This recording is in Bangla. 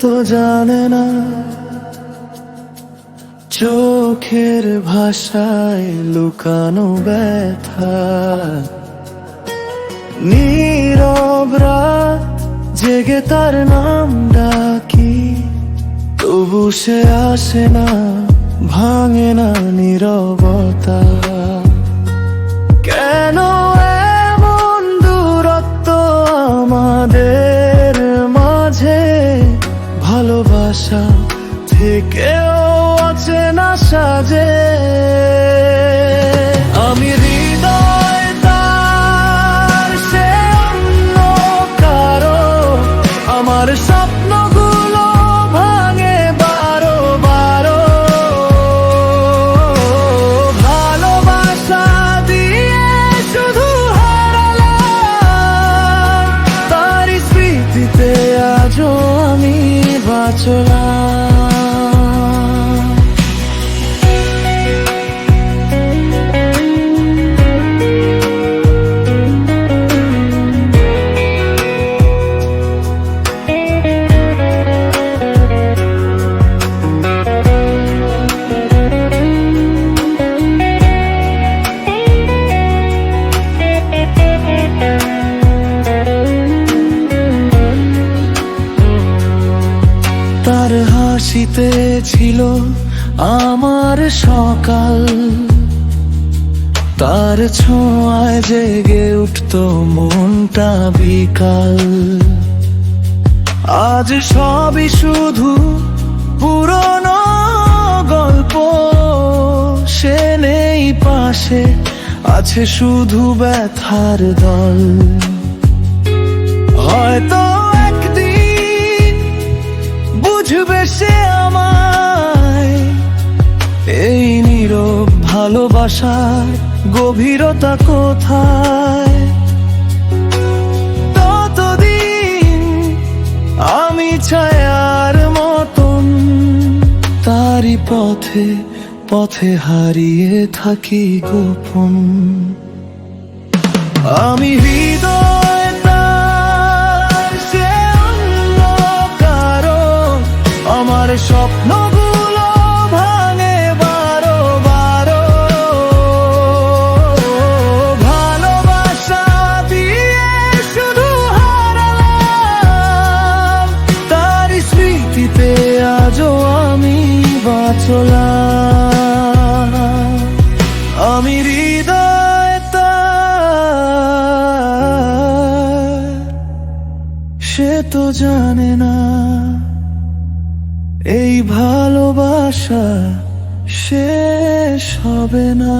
তো জানে না চোখের ভাষায় লুকানো ব্যথা। নীরব রাত জেগে তার নাম ডাকি, তবু সে আসে না, ভাঙে না নীরবতা। কেন এমন দূরত্ব আমাদের মাঝে? ভালোবাসা থেকেও অচেনা সাজে। আমি হৃদয় তার, সে অন্য কারো। আমার স্বপ্নগুলো ভাঙে বারো বারো। ভালোবাসা দিয়ে শুধু হারালাম, তারই স্মৃতিতে আজও আমি বাঁচলাম। তার হাসিতে ছিল আমার সকাল, তার ছোঁয়ায় জেগে উঠত মনটা বিকাল। আজ সবই শুধু পুরনো গল্প, সে নেই পাশে, আছে শুধু ব্যথার দল। হয়তো বুঝবে সে আমায়, এই নীরব ভালোবাসার গভীরতা কোথায়। ততদিন আমি ছায়ার মতন তারই পথে পথে হারিয়ে থাকি গোপন। আমি হৃদয় তার, সে অন্য কারো। আমার স্বপ্নগুলো ভাঙে বারো বারো। ভালোবাসা দিয়ে শুধু হারালাম, তার স্মৃতিতে আজও আমি বাঁচলাম। আমি হৃদয় তার, সে তো জানে না এই ভালোবাসা শেষ হবে না।